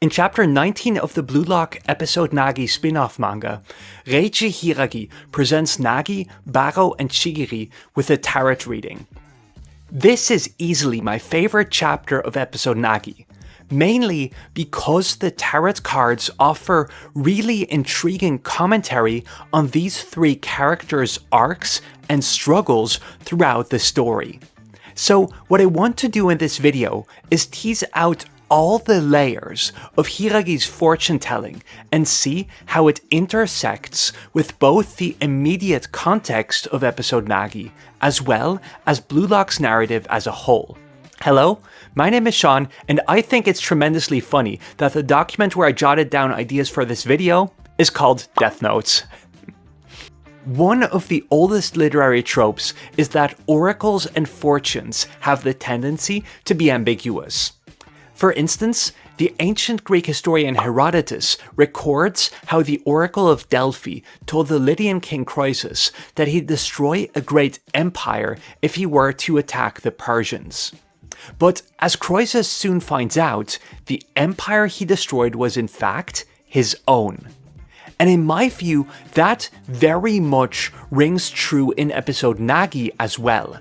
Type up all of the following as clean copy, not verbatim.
In chapter 19 of the Blue Lock episode Nagi spin-off manga, Reiji Hiiragi presents Nagi, Barou, and Chigiri with a tarot reading. This is easily my favorite chapter of episode Nagi, mainly because the tarot cards offer really intriguing commentary on these three characters' arcs and struggles throughout the story. So what I want to do in this video is tease out all the layers of Hiiragi's fortune telling and see how it intersects with both the immediate context of episode Nagi as well as Blue Lock's narrative as a whole. Hello, my name is Sean, and I think it's tremendously funny that the document where I jotted down ideas for this video is called Death Notes. One of the oldest literary tropes is that oracles and fortunes have the tendency to be ambiguous. For instance, the ancient Greek historian Herodotus records how the Oracle of Delphi told the Lydian king Croesus that he'd destroy a great empire if he were to attack the Persians. But as Croesus soon finds out, the empire he destroyed was in fact his own. And in my view, that very much rings true in episode Nagi as well.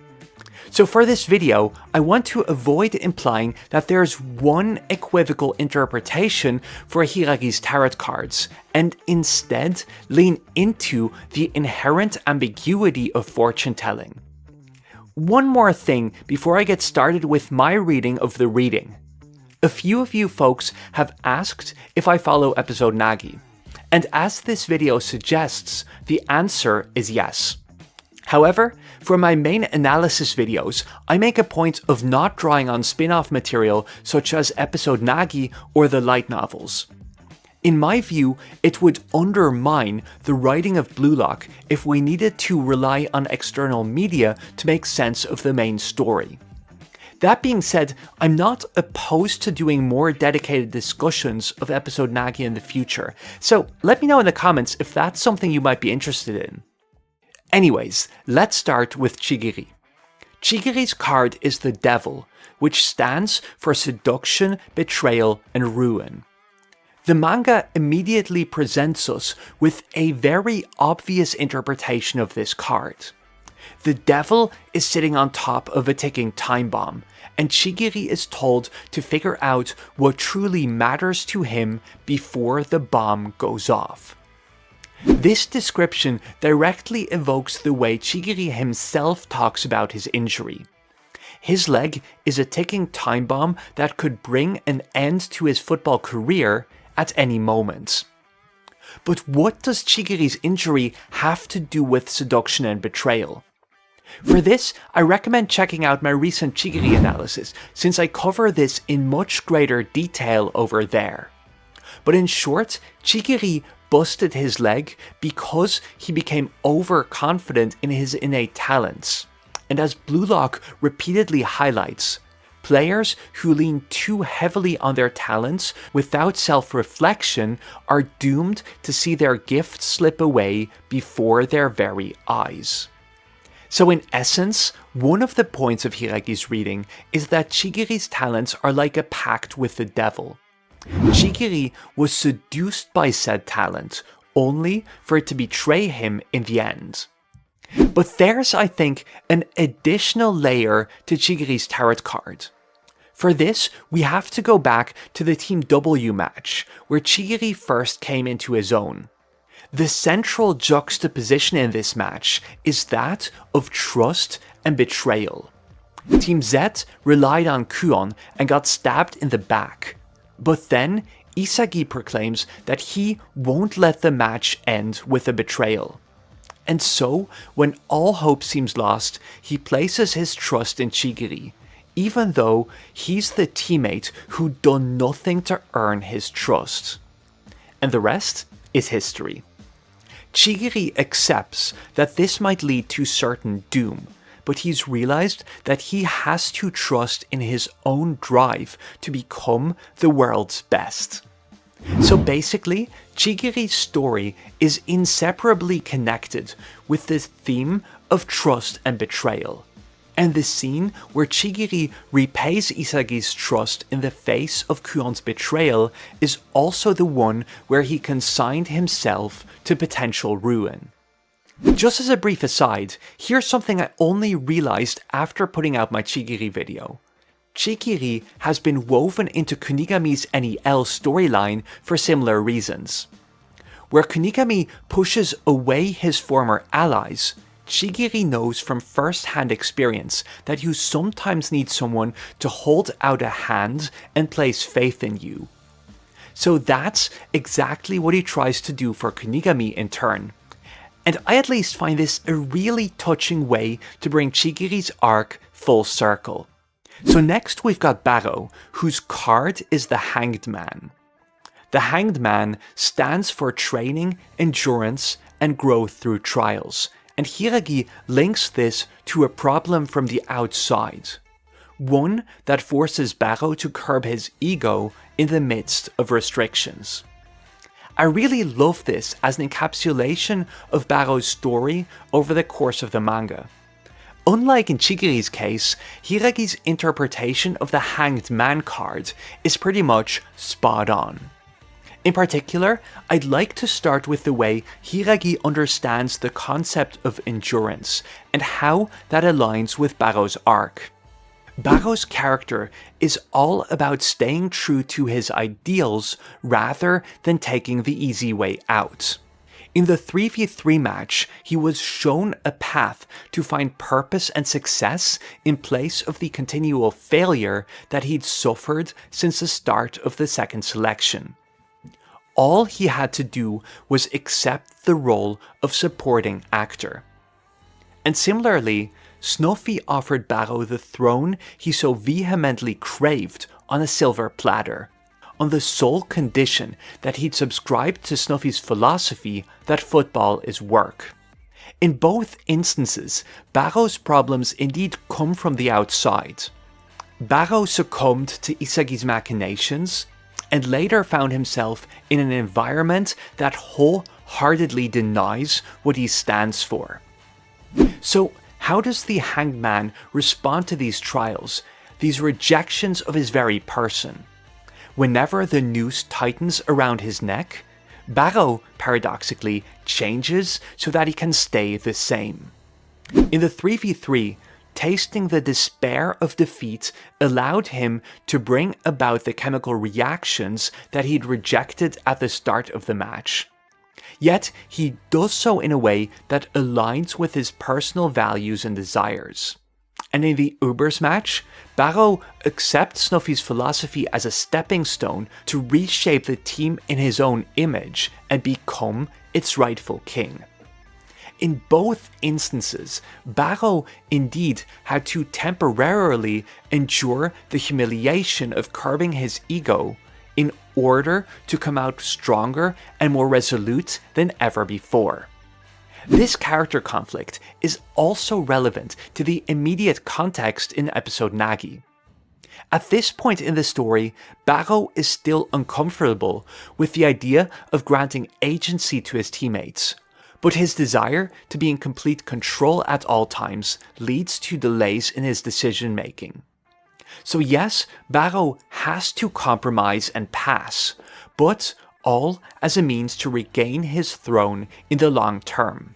So for this video, I want to avoid implying that there's one equivocal interpretation for Hiiragi's tarot cards, and instead lean into the inherent ambiguity of fortune telling. One more thing before I get started with my reading of the reading. A few of you folks have asked if I follow episode Nagi, and as this video suggests, the answer is yes. However, for my main analysis videos, I make a point of not drawing on spin-off material such as episode Nagi or the light novels. In my view, it would undermine the writing of Blue Lock if we needed to rely on external media to make sense of the main story. That being said, I'm not opposed to doing more dedicated discussions of episode Nagi in the future, so let me know in the comments if that's something you might be interested in. Anyways, let's start with Chigiri. Chigiri's card is the Devil, which stands for seduction, betrayal, and ruin. The manga immediately presents us with a very obvious interpretation of this card. The Devil is sitting on top of a ticking time bomb, and Chigiri is told to figure out what truly matters to him before the bomb goes off. This description directly evokes the way Chigiri himself talks about his injury. His leg is a ticking time bomb that could bring an end to his football career at any moment. But what does Chigiri's injury have to do with seduction and betrayal? For this, I recommend checking out my recent Chigiri analysis, since I cover this in much greater detail over there. But in short, Chigiri busted his leg because he became overconfident in his innate talents. And as Blue Lock repeatedly highlights, players who lean too heavily on their talents without self-reflection are doomed to see their gifts slip away before their very eyes. So in essence, one of the points of Hiiragi's reading is that Chigiri's talents are like a pact with the devil. Chigiri was seduced by said talent, only for it to betray him in the end. But there's, I think, an additional layer to Chigiri's tarot card. For this, we have to go back to the Team W match, where Chigiri first came into his own. The central juxtaposition in this match is that of trust and betrayal. Team Z relied on Kuon and got stabbed in the back. But then, Isagi proclaims that he won't let the match end with a betrayal. And so, when all hope seems lost, he places his trust in Chigiri, even though he's the teammate who'd done nothing to earn his trust. And the rest is history. Chigiri accepts that this might lead to certain doom, but he's realized that he has to trust in his own drive to become the world's best. So basically, Chigiri's story is inseparably connected with the theme of trust and betrayal. And the scene where Chigiri repays Isagi's trust in the face of Kuon's betrayal is also the one where he consigned himself to potential ruin. Just as a brief aside, here's something I only realized after putting out my Chigiri video. Chigiri has been woven into Kunigami's NEL storyline for similar reasons. Where Kunigami pushes away his former allies, Chigiri knows from first-hand experience that you sometimes need someone to hold out a hand and place faith in you. So that's exactly what he tries to do for Kunigami in turn. And I at least find this a really touching way to bring Chigiri's arc full circle. So next we've got Barou, whose card is the Hanged Man. The Hanged Man stands for training, endurance, and growth through trials, and Hiiragi links this to a problem from the outside. One that forces Barou to curb his ego in the midst of restrictions. I really love this as an encapsulation of Barou's story over the course of the manga. Unlike in Chigiri's case, Hiiragi's interpretation of the Hanged Man card is pretty much spot on. In particular, I'd like to start with the way Hiiragi understands the concept of endurance and how that aligns with Barou's arc. Barou's character is all about staying true to his ideals rather than taking the easy way out. In the 3v3 match, he was shown a path to find purpose and success in place of the continual failure that he'd suffered since the start of the second selection. All he had to do was accept the role of supporting actor. And similarly, Snuffy offered Barou the throne he so vehemently craved on a silver platter, on the sole condition that he'd subscribed to Snuffy's philosophy that football is work. In both instances, Barou's problems indeed come from the outside. Barou succumbed to Isagi's machinations, and later found himself in an environment that wholeheartedly denies what he stands for. So, how does the Hanged Man respond to these trials, these rejections of his very person? Whenever the noose tightens around his neck, Barou, paradoxically, changes so that he can stay the same. In the 3v3, tasting the despair of defeat allowed him to bring about the chemical reactions that he'd rejected at the start of the match. Yet he does so in a way that aligns with his personal values and desires. And in the Ubers match, Barou accepts Snuffy's philosophy as a stepping stone to reshape the team in his own image and become its rightful king. In both instances, Barou indeed had to temporarily endure the humiliation of curbing his ego in order to come out stronger and more resolute than ever before. This character conflict is also relevant to the immediate context in episode Nagi. At this point in the story, Barou is still uncomfortable with the idea of granting agency to his teammates, but his desire to be in complete control at all times leads to delays in his decision making. So yes, Barou has to compromise and pass, but all as a means to regain his throne in the long term.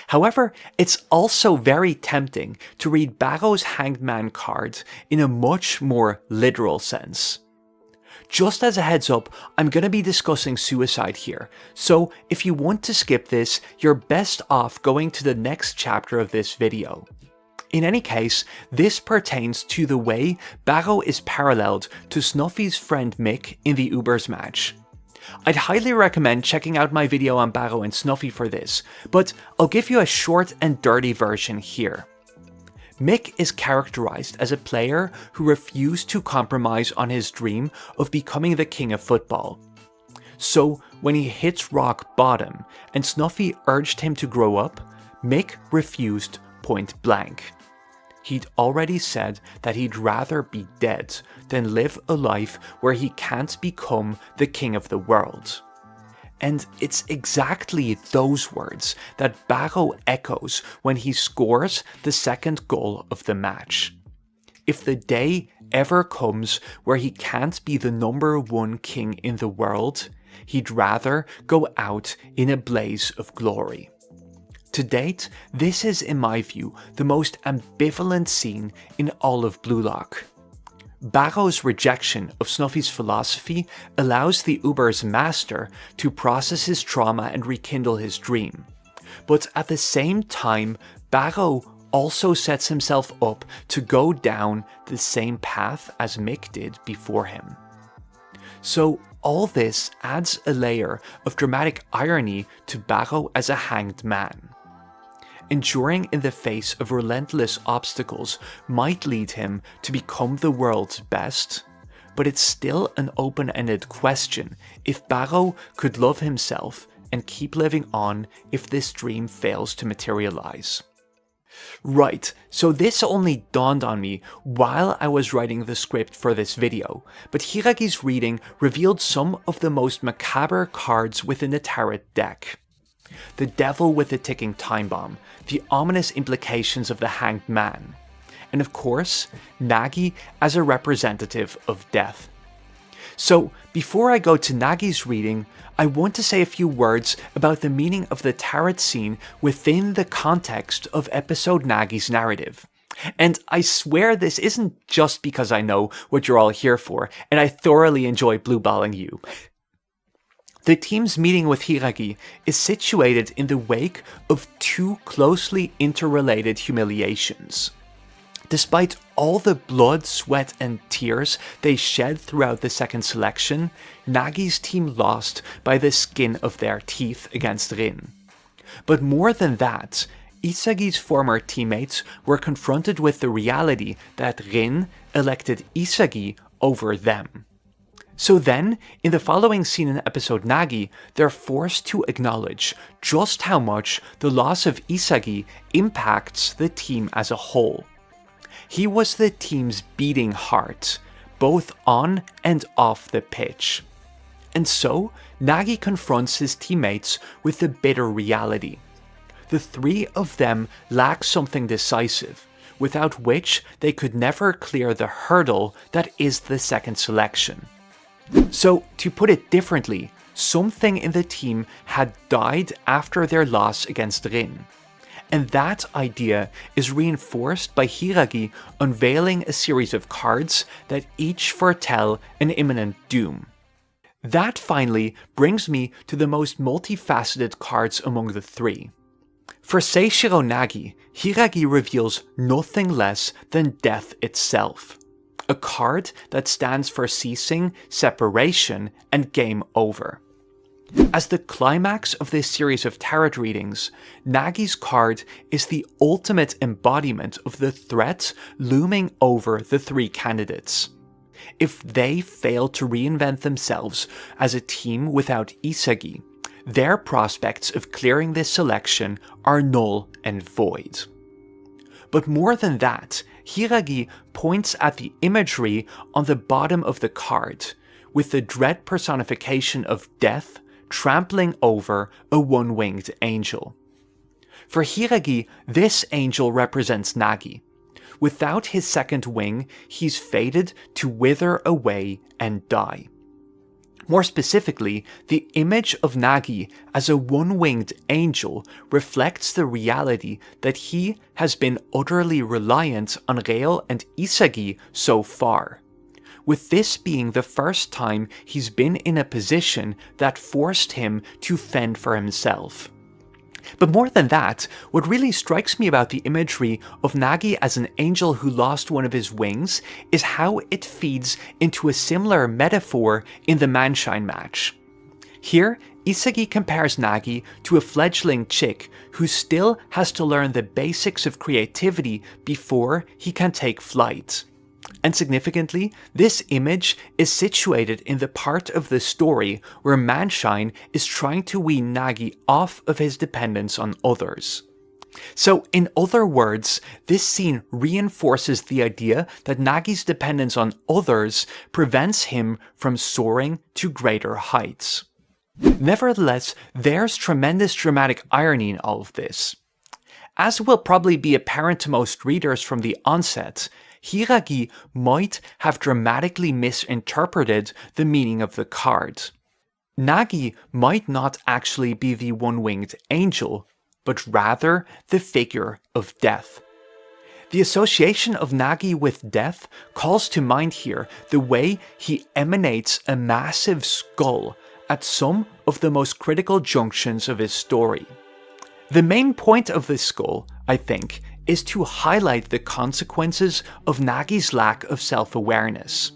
However, it's also very tempting to read Barou's Hanged Man card in a much more literal sense. Just as a heads up, I'm going to be discussing suicide here, so if you want to skip this, you're best off going to the next chapter of this video. In any case, this pertains to the way Barou is paralleled to Snuffy's friend Mick in the Ubers match. I'd highly recommend checking out my video on Barou and Snuffy for this, but I'll give you a short and dirty version here. Mick is characterized as a player who refused to compromise on his dream of becoming the king of football. So when he hits rock bottom and Snuffy urged him to grow up, Mick refused point blank. He'd already said that he'd rather be dead than live a life where he can't become the king of the world. And it's exactly those words that Barou echoes when he scores the second goal of the match. If the day ever comes where he can't be the #1 king in the world, he'd rather go out in a blaze of glory. To date, this is, in my view, the most ambivalent scene in all of Blue Lock. Barou's rejection of Snuffy's philosophy allows the Uber's master to process his trauma and rekindle his dream. But at the same time, Barou also sets himself up to go down the same path as Mick did before him. So all this adds a layer of dramatic irony to Barou as a hanged man. Enduring in the face of relentless obstacles might lead him to become the world's best, but it's still an open-ended question if Barou could love himself and keep living on if this dream fails to materialize. Right, so this only dawned on me while I was writing the script for this video, but Hiiragi's reading revealed some of the most macabre cards within the tarot deck. The devil with the ticking time bomb, the ominous implications of the hanged man, and of course, Nagi as a representative of death. So, before I go to Nagi's reading, I want to say a few words about the meaning of the tarot scene within the context of episode Nagi's narrative. And I swear this isn't just because I know what you're all here for, and I thoroughly enjoy blueballing you. The team's meeting with Hiiragi is situated in the wake of two closely interrelated humiliations. Despite all the blood, sweat and tears they shed throughout the second selection, Nagi's team lost by the skin of their teeth against Rin. But more than that, Isagi's former teammates were confronted with the reality that Rin elected Isagi over them. So then, in the following scene in episode Nagi, they're forced to acknowledge just how much the loss of Isagi impacts the team as a whole. He was the team's beating heart, both on and off the pitch. And so, Nagi confronts his teammates with the bitter reality. The three of them lack something decisive, without which they could never clear the hurdle that is the second selection. So, to put it differently, something in the team had died after their loss against Rin. And that idea is reinforced by Hiiragi unveiling a series of cards that each foretell an imminent doom. That finally brings me to the most multifaceted cards among the three. For Seishirou Nagi, Hiiragi reveals nothing less than death itself. A card that stands for ceasing, separation, and game over. As the climax of this series of tarot readings, Nagi's card is the ultimate embodiment of the threat looming over the three candidates. If they fail to reinvent themselves as a team without Isagi, their prospects of clearing this selection are null and void. But more than that, Hiiragi points at the imagery on the bottom of the card, with the dread personification of death trampling over a one-winged angel. For Hiiragi, this angel represents Nagi. Without his second wing, he's fated to wither away and die. More specifically, the image of Nagi as a one-winged angel reflects the reality that he has been utterly reliant on Reo and Isagi so far, with this being the first time he's been in a position that forced him to fend for himself. But more than that, what really strikes me about the imagery of Nagi as an angel who lost one of his wings is how it feeds into a similar metaphor in the Manshine match. Here, Isagi compares Nagi to a fledgling chick who still has to learn the basics of creativity before he can take flight. And significantly, this image is situated in the part of the story where Manshine is trying to wean Nagi off of his dependence on others. So, in other words, this scene reinforces the idea that Nagi's dependence on others prevents him from soaring to greater heights. Nevertheless, there's tremendous dramatic irony in all of this. As will probably be apparent to most readers from the onset, Hiiragi might have dramatically misinterpreted the meaning of the card. Nagi might not actually be the one-winged angel, but rather the figure of death. The association of Nagi with death calls to mind here the way he emanates a massive skull at some of the most critical junctions of his story. The main point of this skull, I think, is to highlight the consequences of Nagi's lack of self-awareness.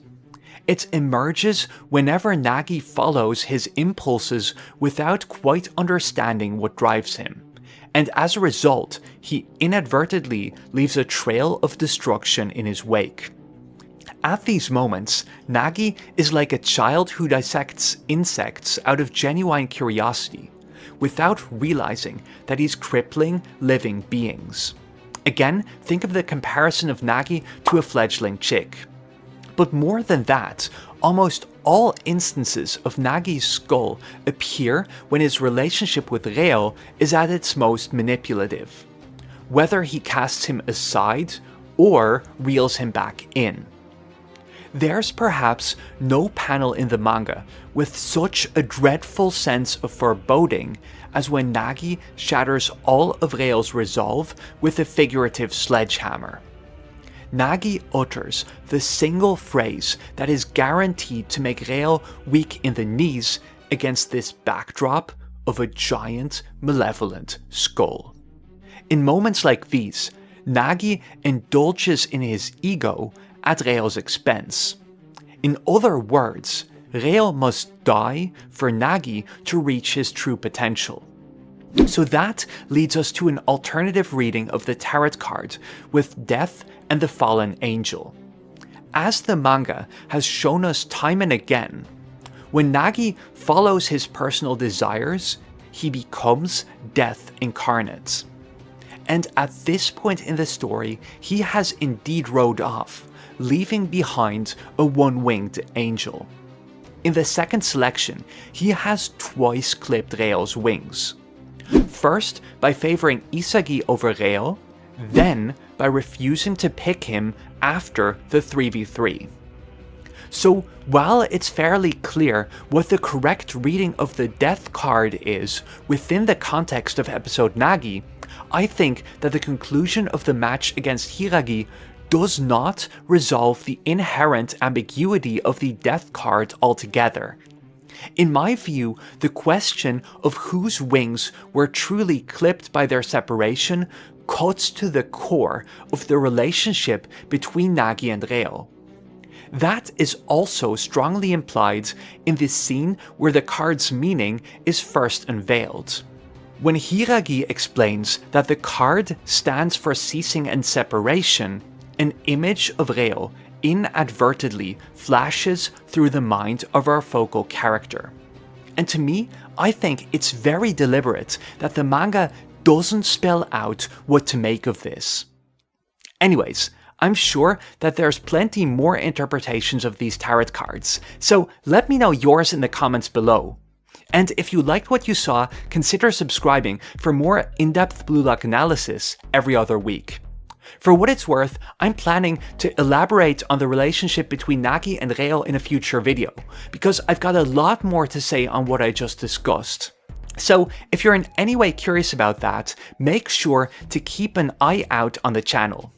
It emerges whenever Nagi follows his impulses without quite understanding what drives him, and as a result, he inadvertently leaves a trail of destruction in his wake. At these moments, Nagi is like a child who dissects insects out of genuine curiosity, without realizing that he's crippling living beings. Again, think of the comparison of Nagi to a fledgling chick. But more than that, almost all instances of Nagi's skull appear when his relationship with Reo is at its most manipulative, whether he casts him aside or reels him back in. There's perhaps no panel in the manga with such a dreadful sense of foreboding as when Nagi shatters all of Reo's resolve with a figurative sledgehammer. Nagi utters the single phrase that is guaranteed to make Reo weak in the knees against this backdrop of a giant, malevolent skull. In moments like these, Nagi indulges in his ego at Reo's expense. In other words, Reo must die for Nagi to reach his true potential. So that leads us to an alternative reading of the tarot card with Death and the Fallen Angel. As the manga has shown us time and again, when Nagi follows his personal desires, he becomes Death incarnate. And at this point in the story, he has indeed rode off, leaving behind a one-winged angel. In the second selection, he has twice clipped Reo's wings. First by favoring Isagi over Reo, then by refusing to pick him after the 3v3. So while it's fairly clear what the correct reading of the death card is within the context of episode Nagi, I think that the conclusion of the match against Hiiragi does not resolve the inherent ambiguity of the death card altogether. In my view, the question of whose wings were truly clipped by their separation cuts to the core of the relationship between Nagi and Reo. That is also strongly implied in the scene where the card's meaning is first unveiled. When Hiiragi explains that the card stands for ceasing and separation, an image of Reo inadvertently flashes through the mind of our focal character. And to me, I think it's very deliberate that the manga doesn't spell out what to make of this. Anyways, I'm sure that there's plenty more interpretations of these tarot cards, so let me know yours in the comments below. And if you liked what you saw, consider subscribing for more in-depth Blue Lock analysis every other week. For what it's worth, I'm planning to elaborate on the relationship between Nagi and Reo in a future video, because I've got a lot more to say on what I just discussed. So if you're in any way curious about that, make sure to keep an eye out on the channel.